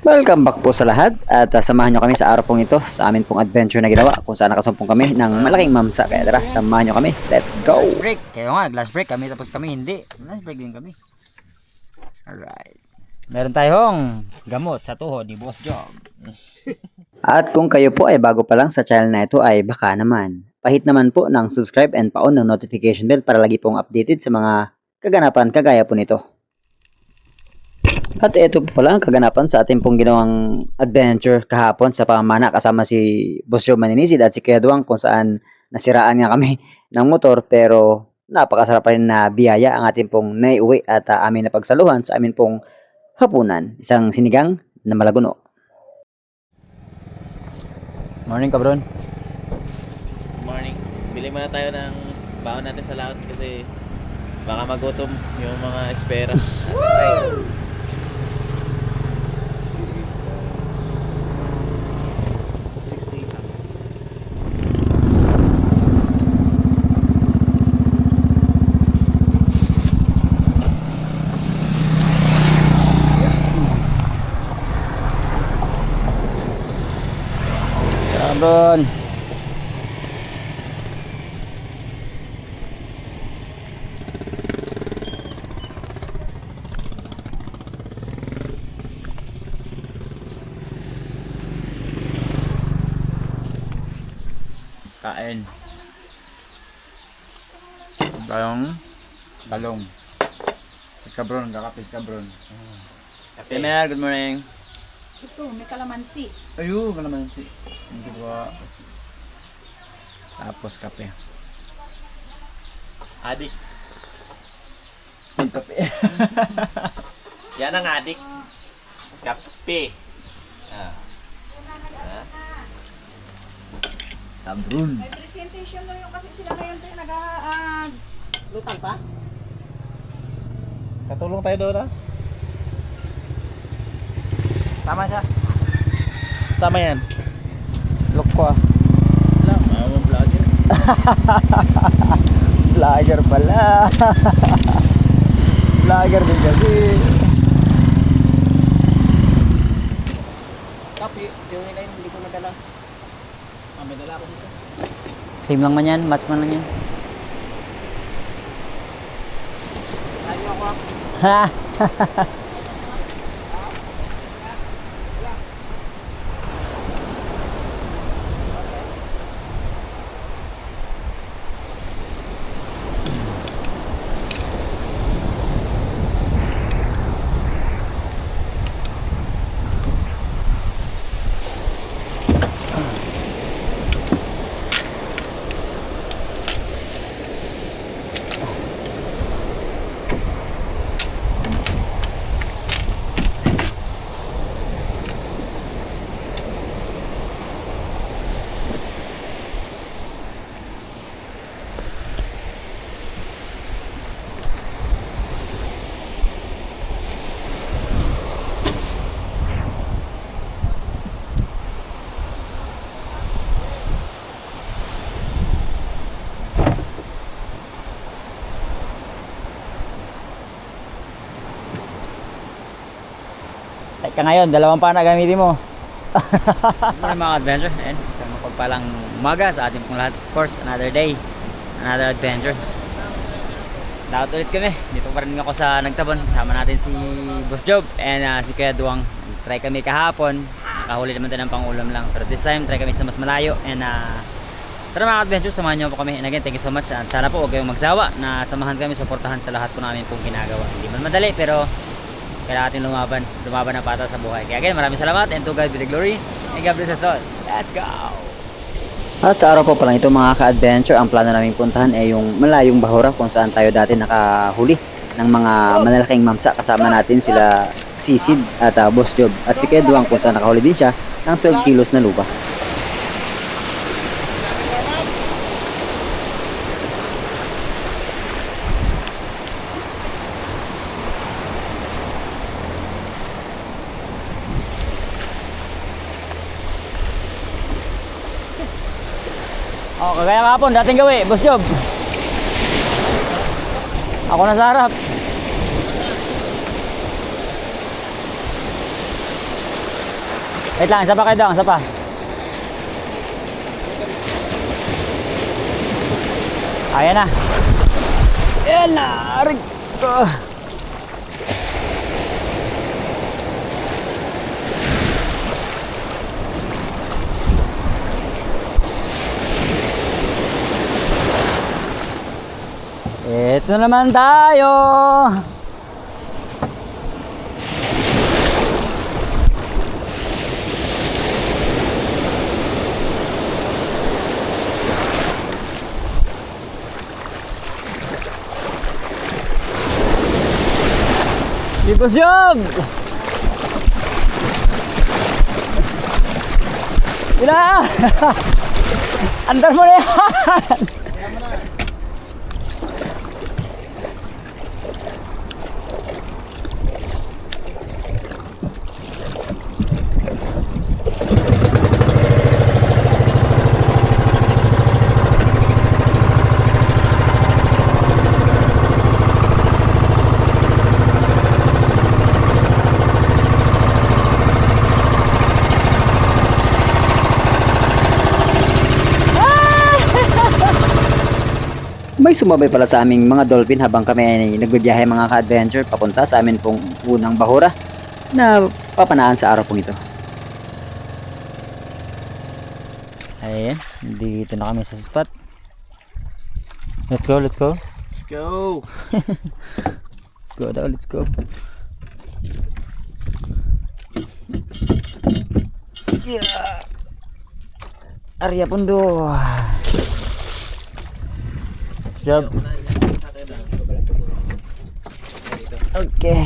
Welcome back po sa lahat at samahan nyo kami sa araw pong ito sa amin pong adventure na ginawa kung saan nakasumpong kami ng malaking mamsa. Kaya tara, samahan nyo kami. Let's go! Last break. Kaya nga, last break kami tapos kami hindi. Last break din kami. Alright. Meron tayong gamot sa tuhod ni Boss Job. At kung kayo po ay bago pa lang sa channel na ito ay baka naman. Pahit naman po ng subscribe and pa-on ng notification bell para lagi pong updated sa mga kaganapan kagaya po nito. At ito po pala ang kaganapan sa ating pong ginawang adventure kahapon sa pamamana kasama si Boss Joe Maninisid at si Kuya Duang kung saan nasiraan nga kami ng motor pero napakasarap pa rin na biyaya ang ating pong naiuwi at amin na pagsaluhan sa amin pong hapunan. Isang sinigang na malaguno. Morning, kabron. Morning. Bili muna tayo ng baon natin sa laot kasi baka magutom yung mga espera. Kabron. Kain. Tayong talong. Kabron, kakapis kabron. Temer, good morning. Ito, may kalamansi. Ayun, kalamansi. Hindi ba? Tapos kape. Adik. Yung kape. Yan ang adik. Kape. Ah. Kabron. May presentation mo yung kasi sila ngayon tayo lutang pa? Katulong tayo doon, ha? Tama siya. Tama yan. Look ko ah. Wala, mga vlogger. Vlogger pala. Vlogger din kasi. Kapi, yung nila yun, hindi ko nadala. May dala ako dito. Same lang man yan, match man lang yan. Lagi ako ako. Ha? Teka ngayon, dalawang pa na gamitin mo. Good mga adventure. And isang mapagpalang umaga sa ating pong lahat. Of course, another day, another adventure. Lahat ulit kami. Dito pa rin ako sa Nagtabon. Kasama natin si Boss Job and si Kuya Duang. Try kami kahapon. Nakahuli naman tayo ng pangulam lang. Pero this time, try kami sa mas malayo. And tara mga adventure, samahan nyo po kami. And again, thank you so much. At sana po huwag kayong magsawa na samahan kami, supportahan sa lahat po namin pong ginagawa. Hindi man madali, pero kailangan natin lumaban ng pata sa buhay. Kaya again, maraming salamat and to God be the glory and God bless us all. Let's go! At sa araw po pala ito mga ka-adventure, ang plano naming puntahan ay yung malayong Bahura kung saan tayo dati nakahuli ng mga malalaking mamsa. Kasama natin sila Sisid at Boss Job at si Kuya Duang kung saan nakahuli din siya ng 12 kilos na lupa. Oh, kagaya kahapon, dating gawi, Boss Job. Ako na sa harap. 1 Wait lang, isa pa kayo dong, isa pa. Ayan na. Ayan na. Aray ko. Ito naman tayo. Tipos job! Ila! Andar mo na yan! May sumabay pala sa aming mga dolphin habang kami ay nagbibiyahe mga ka-adventure papunta sa amin pong unang bahura na papanaan sa araw pong ito. Ayan, dito na kami sa spot. Let's go, let's go. Let's go! Let's go daw, let's go. Yeah. Arya Pundo. Job. Okay.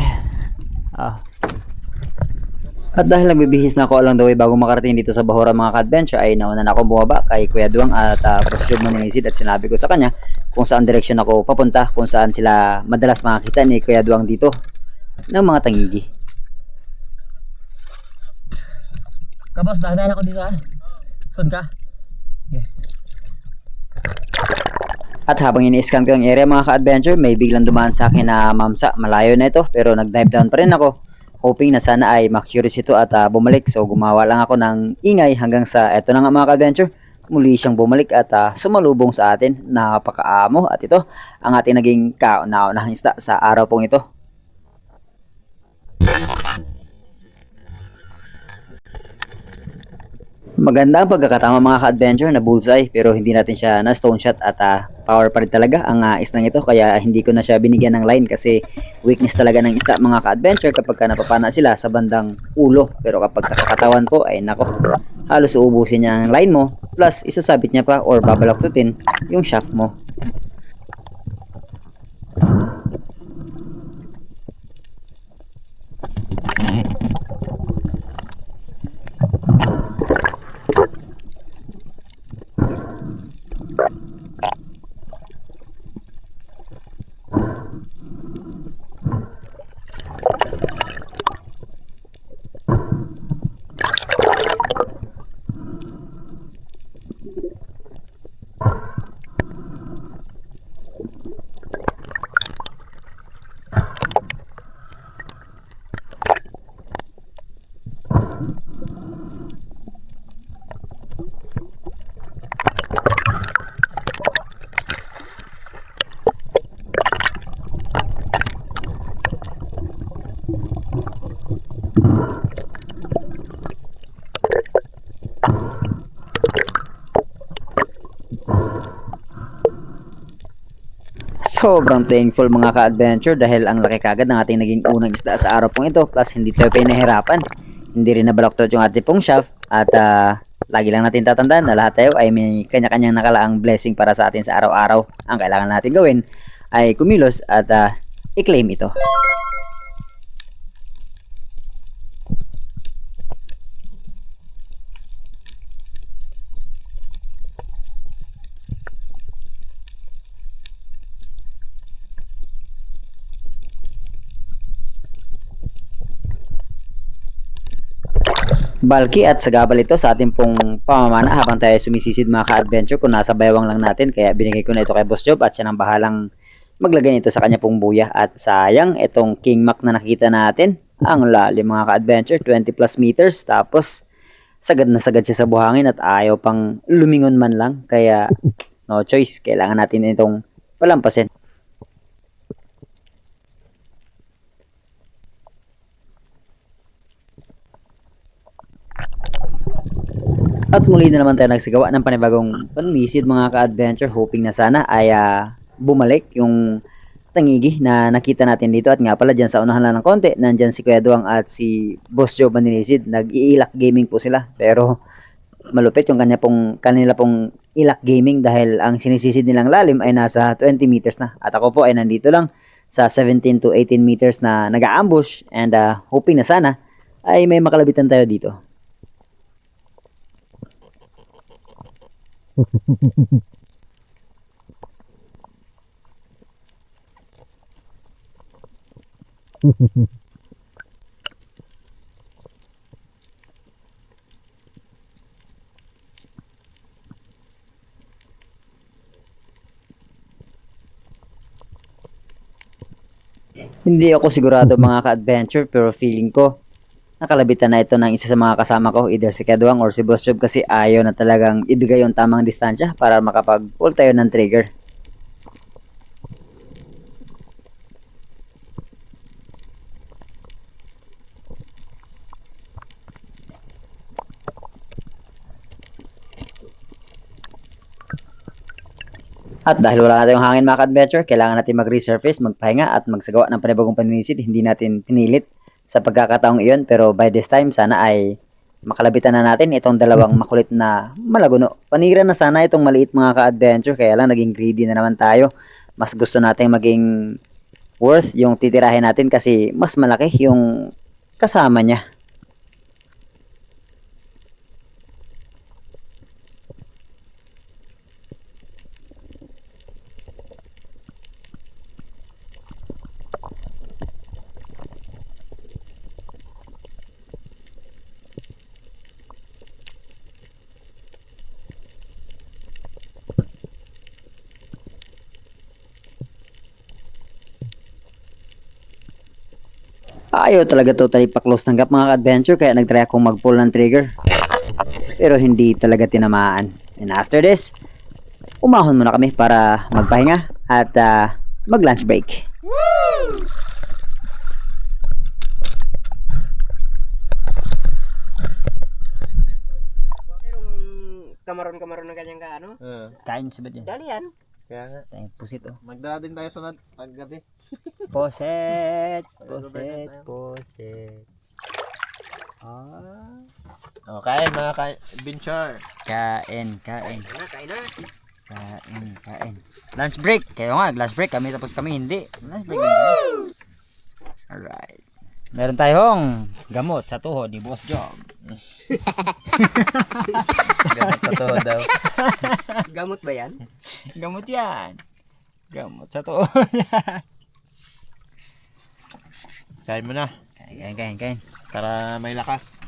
At dahil nagbibihis na ako along the way bago makarating dito sa bahura mga ka-adventure ay nauna na ako bumaba kay Kuya Duwang at Boss Job Maninisid at sinabi ko sa kanya kung saan direksyon ako papunta, kung saan sila madalas makakita ni Kuya Duwang dito ng mga tangigi. Kabos, nakadaan ako dito ha. Saan ka? Yeah. At habang ini-scan ko ang area mga ka-adventure, may biglang dumaan sa akin na mamsa. Malayo na ito pero nag-dive down pa rin ako. Hoping na sana ay ma-curious ito at bumalik. So gumawa lang ako ng ingay hanggang sa eto na nga mga ka-adventure. Muli siyang bumalik at sumalubong sa atin. Napakaamo at ito ang ating naging kauna-unahang isda sa araw pong ito. Maganda ang pagkakatama mga ka-adventure na bullseye pero hindi natin siya na stone shot at power pa rin talaga ang isdang ito kaya hindi ko na siya binigyan ng line kasi weakness talaga ng isda mga ka-adventure kapag ka napapana sila sa bandang ulo pero kapag sa katawan po ay nako halos uubusin niya ang line mo plus isasabit niya pa or babalaktutin yung shaft mo. Sobrang thankful mga ka-adventure dahil ang laki kagad ng ating naging unang isda sa araw pong ito plus hindi tayo pinahirapan. Hindi rin nabalaktot yung ating pong shaft at lagi lang natin tatandaan na lahat tayo ay may kanya-kanyang nakalaang blessing para sa atin sa araw-araw. Ang kailangan natin gawin ay kumilos at i-claim ito. Bulky at sagabal ito sa ating pong pamamana habang tayo sumisisid mga ka-adventure kung nasa baywang lang natin kaya binigay ko na ito kay Boss Job at siya nang bahalang maglagay nito sa kanya pong buya at sayang itong King Mac na nakita natin ang lalim mga ka-adventure 20 plus meters tapos sagad na sagad siya sa buhangin at ayaw pang lumingon man lang. Kaya no choice, kailangan natin itong palampasin. At muli na naman tayo nagsagawa ng panibagong panlisid mga ka-adventure, hoping na sana ay bumalik yung tangigi na nakita natin dito. At nga pala dyan sa unahan lang ng konti, nandyan si Kuya Duang at si Boss Joe Maninisid. Nag-iilak gaming po sila, pero malupit yung kanila pong ilak gaming dahil ang sinisisid nilang lalim ay nasa 20 meters na. At ako po ay nandito lang sa 17 to 18 meters na nag-aambush, and hoping na sana ay may makalabitan tayo dito. Hindi ako sigurado mga ka-adventure, pero feeling ko nakalabitan na ito ng isa sa mga kasama ko, either si Kaduang or si Boss Job, kasi ayaw na talagang ibigay yung tamang distansya para makapag-pull tayo ng trigger. At dahil wala na tayong hangin mga ka-adventure, kailangan natin mag-resurface, magpahinga at magsagawa ng panibagong paninisid. Hindi natin pinilit sa pagkakataong iyon, pero by this time sana ay makalabitan na natin itong dalawang makulit na malaguno. Panira na sana itong maliit mga ka-adventure, kaya lang naging greedy na naman tayo. Mas gusto natin maging worth yung titirahin natin kasi mas malaki yung kasama niya. Ayaw talaga totally pa-close ng gap mga ka-adventure, kaya nag-try akong mag-pull ng trigger. Pero hindi talaga tinamaan. And after this, umahon muna kami para magpahinga at mag-lunch break. Merong kamaron-kamaron na ganyan ka, ano? Kain sa yan. Dali yan. Kaya nga, Tayong pusit oh. magdala din tayo sunod paggabi. Poset, poset, poset. Ah. Okay, mga ka-adventure. Kain. Kain na. Kain. Lunch break. Kayo nga, lunch break kami tapos kami hindi. Lunch break din kami. Alright. Meron tayong gamot sa tuhod ni Boss Job. Gamot sa tuhod daw. Gamot ba yan? Gamot yan. Gamot sa tuhod. Kain mo na, Kain. para may lakas.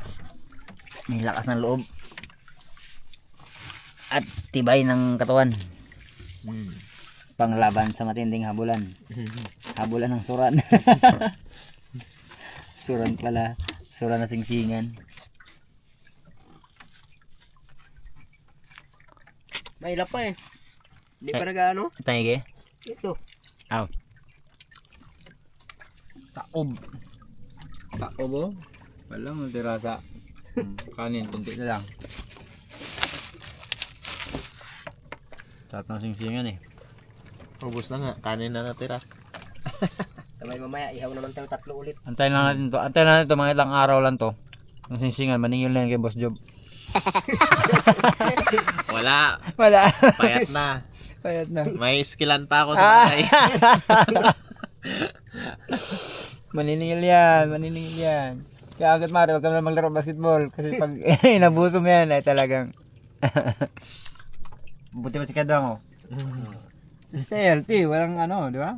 May lakas ng loob. At tibay ng katawan. Panglaban sa matinding habulan. Habulan ng suran. Suran pala. Suran na singsingan. Mahilap pa eh. Hindi pa nag-ano? Tayge. Ito. Aw. Taob. Taob oh. Walang multirasa. Kanin, kunti na lang. Sarap ng singsingan eh. Ubus na nga, kanin na natira. Kamay mamaya, ihaw naman tayo 3 ulit. Antayin lang natin to. Antayin lang natin to. Mga ilang araw lang to. Ang singsingan, maningil na yan kay Boss Job. Wala, Wala. payat na. Payat na. May skillan pa ako sa bahay. Maniningil yan. Kaya agad Mari, huwag ka na maglaro basketball. Kasi pag inabuso mo yan, ay talagang... Buti ba si Kadang oh? Stay healthy, walang ano, di ba?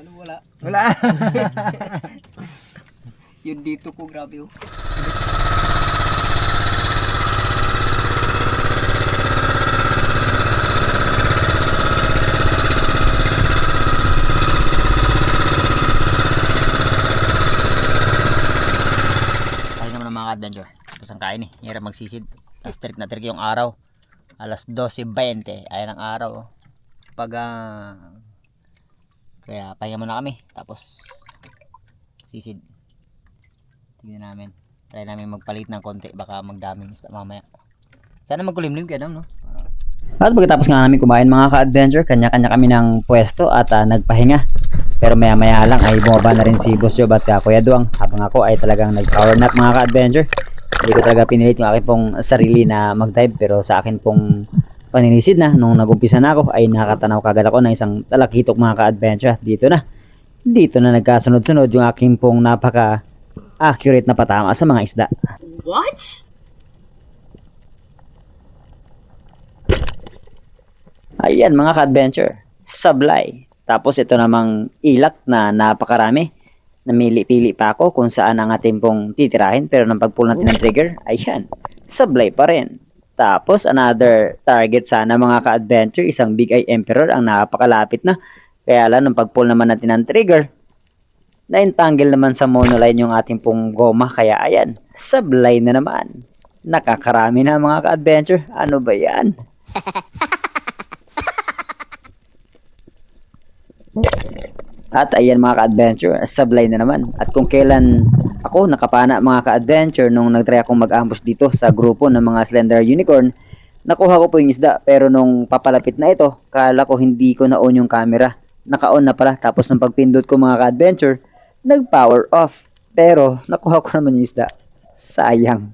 Ano wala? Wala. Yun dito ko, grabe oh. Tayo naman ng mga adventure. Tapos ang kain eh. Hirap magsisid. Tapos trick na trick yung araw. Alas 12:20. Ayan ang araw. Oh. Pag kaya pahinga muna kami. Tapos sisid. Tingnan namin. Try namin magpalit ng konti. Baka magdaming isda mamaya. Sana magkulimlim kaya no? At pagkatapos nga namin kumain mga ka-adventure, kanya-kanya kami ng pwesto at nagpahinga. Pero maya-maya lang ay bumaba na rin si Boss Job at Kuya Duang. Habang ako ay talagang nag-power nap mga ka-adventure. Hindi ko talaga pinilit yung akin pong sarili na mag-dive, pero sa akin pong paninisid na nung nag-umpisa na ako ay nakatanaw kagad ako ng isang talakitok mga ka-adventure. At dito na nagkasunod-sunod yung aking pong napaka-accurate na patama sa mga isda. What? Ayan mga ka-adventure, sablay. Tapos ito namang ilak na napakarami. Namili-pili pa ako kung saan ang ating pong titirahin, pero nang pag-pull natin ng trigger, ayan, sablay pa rin. Tapos another target sana mga ka-adventure, isang Big Eye Emperor ang napakalapit na. Kaya lang nang pag-pull naman natin ng trigger, na-entangle naman sa monoline yung ating pong goma. Kaya ayan, sablay na naman. Nakakarami na mga ka-adventure. Ano ba yan? At ayan mga ka-adventure, sablay na naman. At kung kailan ako nakapana mga ka-adventure nung nagtry akong mag-ambush dito sa grupo ng mga Slender Unicorn, nakuha ko po yung isda, pero nung papalapit na ito, kala ko hindi ko na-on yung camera. Naka-on na pala, tapos nung pagpindot ko mga ka-adventure, nag-power off. Pero nakuha ko naman yung isda. Sayang.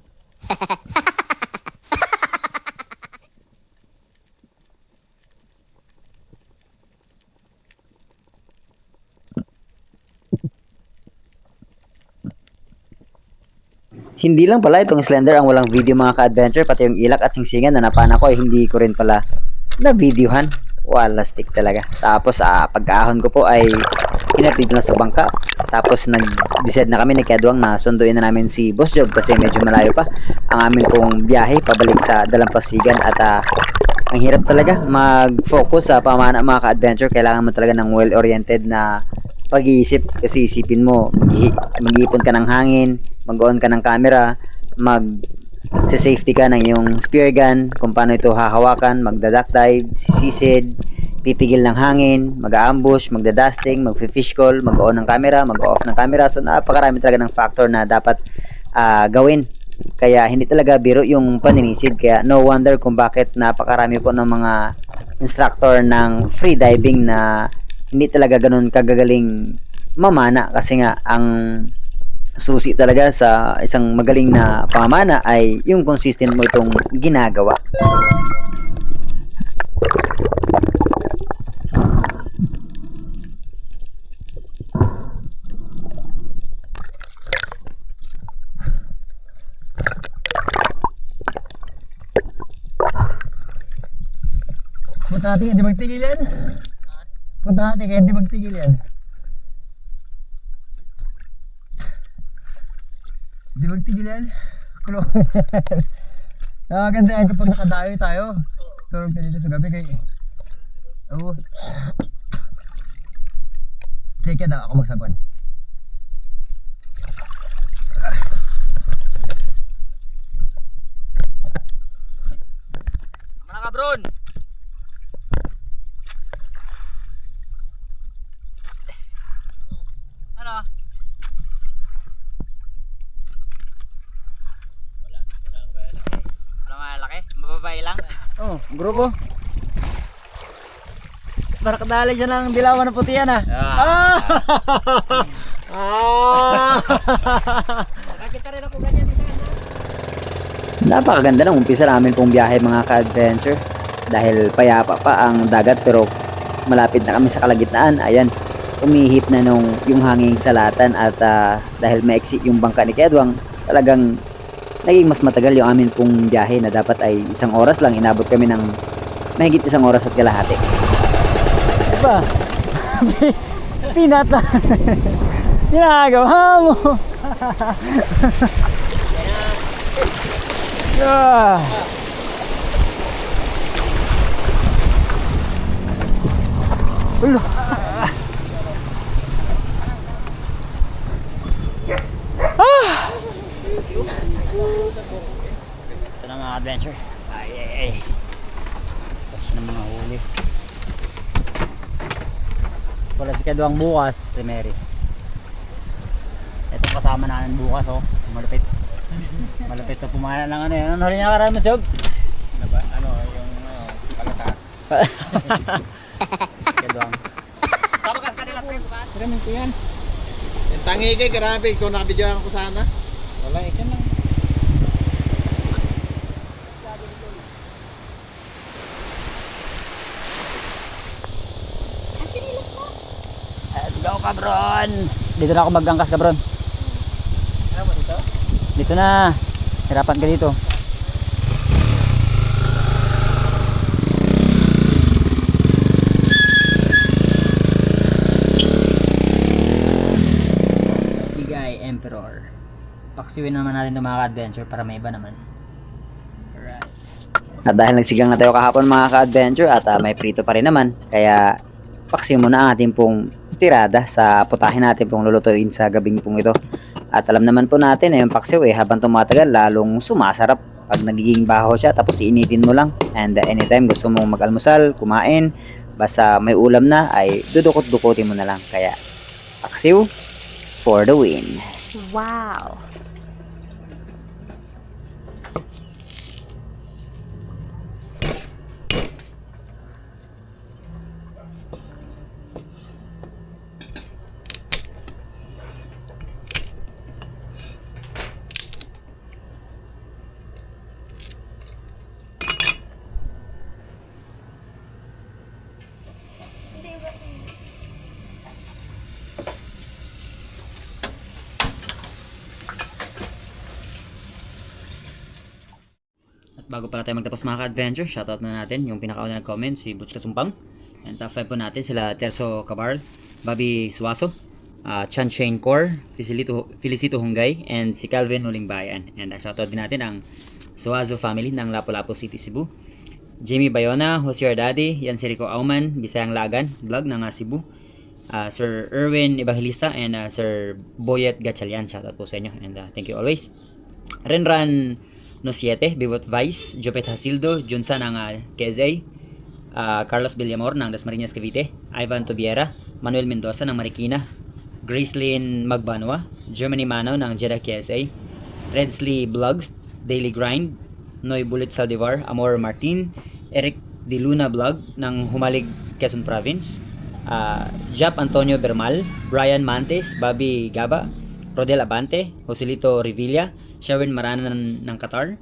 Hindi lang pala itong Slender ang walang video mga ka-adventure, pati yung ilak at singsingan na napana ko ay hindi ko rin pala na-videohan. Wala stick talaga. Tapos pagkaahon ko po ay hinatid na sa bangka. Tapos nag-decide na kami ni Kuya Duang na sunduin na namin si Boss Job kasi medyo malayo pa ang amin pong biyahe pabalik sa Dalampasigan. At ang hirap talaga mag-focus sa pamana mga ka-adventure. Kailangan mo talaga ng well-oriented na pag-iisip, kasi isipin mo mag-iipon ka ng hangin, mag-on ka ng camera, safety ka ng iyong spear gun, kung paano ito hahawakan, magda-duck dive, sisisid, pipigil ng hangin, mag-ambush, magda-dusting, mag-fish call, mag-on ng camera, mag-off ng camera. So napakarami talaga ng factor na dapat gawin. Kaya hindi talaga biro yung paninisid. Kaya no wonder kung bakit napakarami po ng mga instructor ng free diving na hindi talaga ganun kagagaling mamana, kasi nga ang susi talaga sa isang magaling na pamamana ay yung consistent mo itong ginagawa. Punta natin, hindi magtigil yan. Punta natin, kaya hindi magtigil yan. Hindi magtigil yan. Kulong. Nakaganda yan kapag nakadayo tayo. Tulog ka dito sa gabi kay... Oo. Sige na ako magsagwan. Mana ka, Bron? Ano? Wala malaki? Mababay lang? Oh, grupo. Para kadali dyan ang dilawan na puti yan ah. Nakakita rin ako ganyan. Napakaganda ng umpisa namin pong biyahe mga ka-adventure, dahil payapa pa ang dagat, pero malapit na kami sa kalagitnaan. Ayan, umihip na yung hanging salatan, at dahil maiksi yung bangka ni Kuya Duang, talagang naging mas matagal yung amin pong biyahe na dapat ay 1 oras lang. Inabot kami ng mahigit 1 oras at kalahati. Diba? Pinata. Ginagawa mo. Ulo. Ito na mga adventure. Ay. Tapos na mga huli. Wala si Kaduang bukas, si Mary. Ito kasama namin bukas, oh. Malapit. Malapit na pumana ng ano yun. Ano huli niya karami, Sob? Palaka. Kaduang. Maraming ko yan. Yung tangi kay, grabe. Kung nakabidyoan ko sana. Wala, ikan lang. Let's go, kabron! Dito na ako magangkas, kabron. Ano mo dito? Dito na. Hirapan ka dito. Igay Emperor. Paksiwin naman natin itong mga adventure para may iba naman. Alright. At dahil nagsigang na tayo kahapon mga ka-adventure at may prito pa rin naman, kaya paksiw muna ang ating pong tirada sa putahin natin pong lulutuin sa gabing pong ito. At alam naman po natin na yung paksiw habang tumatagal lalong sumasarap pag nagiging baho siya tapos iinitin mo lang. And anytime gusto mong mag-almusal, kumain, basta may ulam na ay dudukot-dukotin mo na lang. Kaya paksiw for the win. Wow. Bago pala tayo magtapos mga ka-adventure, shoutout muna natin yung pinakauna nag-comment, si Butch Kasumpang. And top 5 po natin sila Terso Cabarl, Bobby Suaso, Chan Shane Core, Felicito Hungay, and si Calvin Ulingbayan. And shoutout din natin ang Suazo family ng Lapu-Lapu City, Cebu. Jamie Bayona, Jose Ardadi, yan si Rico Auman, Bisayang Lagan, vlog ng Cebu. Sir Erwin Evangelista and Sir Boyet Gatchalian, shoutout po sa inyo. And thank you always. Renran No 7, Bibot Vice, Jopet Hasildo, Junsa ng KSA, Carlos Villamor ng Dasmariñas Cavite, Ivan Tobiera, Manuel Mendoza ng Marikina, Gracelyn Magbanwa, Germany Mano ng Jeddah KSA, Redsley Vlogs, Daily Grind, Noy Bullet Saldivar, Amor Martin, Eric Di Luna Vlog ng Humalig, Quezon Province, Jap Antonio Bermal, Brian Mantes, Bobby Gaba, Rodel Abante, Joselito Revilla, Sherwin Maranan ng Qatar,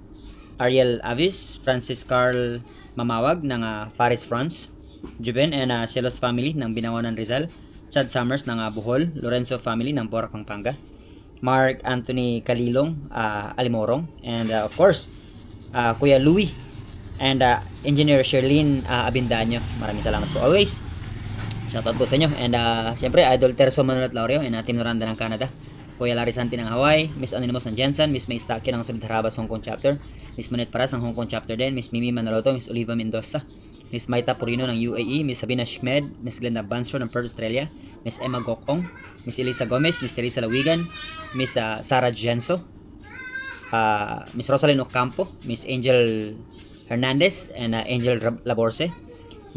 Ariel Avis, Francis Carl Mamawag ng Paris, France, Juben and Celos family ng Binawanan Rizal, Chad Summers ng Bohol, Lorenzo family ng Porac, Pampanga, Mark Anthony Kalilong, Alimorong, and of course, Kuya Louie and Engineer Sherlyn Abindanyo. Maraming salamat po always. Shoutout po sa inyo. And siyempre, Idol Terso Manuel Laurio and Team Noranda ng Canada. Kuya Larry Santi ng Hawaii, Miss Anonymous ng Jensen, Miss May Staki ng Solid Harabas Hong Kong Chapter, Miss Monet Paras ng Hong Kong Chapter din, Miss Mimi Manaloto, Miss Oliva Mendoza, Miss Maita Purino ng UAE, Miss Sabina Schmed, Miss Glenda Bansor ng Perth, Australia, Miss Emma Gokong, Miss Elisa Gomez, Miss Teresa Lawigan, Miss Sarah Genso, Miss Rosalyn Ocampo, Miss Angel Hernandez, and Angel Laborse,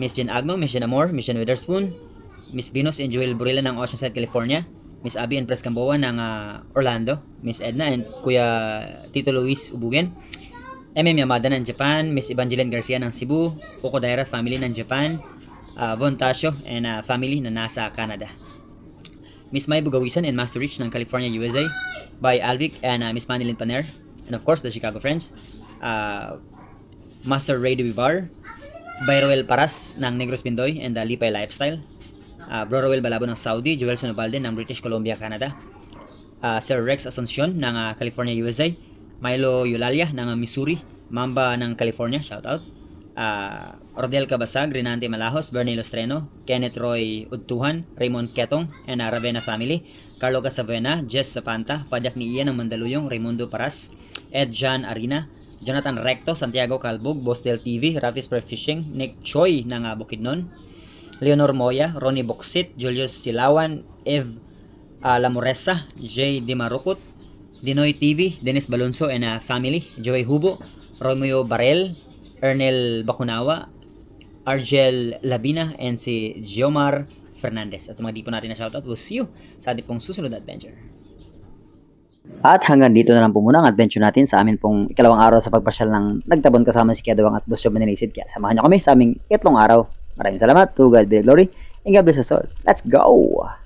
Miss Jen Agno, Miss Jen Amor, Miss Jen Witherspoon, Miss Venus and Joel Burilla ng Oceanside, California, Miss Abby and Pres Camboa ng Orlando, Miss Edna and Kuya Tito Luis Ubugen, MM Yamada ng Japan, Miss Evangeline Garcia ng Cebu, Okodaira family ng Japan, Von Tasio and family na nasa Canada, Miss May Bugawisan and Master Rich ng California, USA, by Alvic and Miss Manilyn Paner, and of course the Chicago Friends, Master Ray de Vivar, by Roel Paras ng Negros Pindoy and Lipay Lifestyle, Bro Roel Balabo ng Saudi, Joel Sonobalde ng British Columbia, Canada, Sir Rex Asuncion ng California, USA, Milo Eulalia ng Missouri, Mamba ng California, shoutout, Rodel Cabasag, Renante Malahos, Bernie Lostreno, Kenneth Roy Udtuhan, Raymond Ketong, and Ravena family, Carlo Casabuena, Jess Zapanta, Padyak ni Ian ng Mandaluyong, Raimundo Paras, Ed Jan Arina, Jonathan Recto, Santiago Calbog, Boss Del TV, Rafi Spray Fishing, Nick Choi ng Bukidnon, Leonor Moya, Ronnie Boxit, Julius Silawan, Eve Lamoresa, J. Dimarukut, Dinoy TV, Dennis Balonso and family, Joey Hubo, Romeo Barel, Ernel Bacunawa, Argel Labina, and si Giomar Fernandez. At sa mga di po natin na shoutout, we'll see you sa ating pong susunod na adventure. At hanggang dito na lang po muna ang adventure natin sa amin pong ikalawang araw sa pagpasyal ng Nagtabon kasama si Kedawang at Boss Joe Manilisid. Kaya samahan nyo kami sa aming 3 araw. Maraming salamat. To God be the glory and God bless us all. Let's go!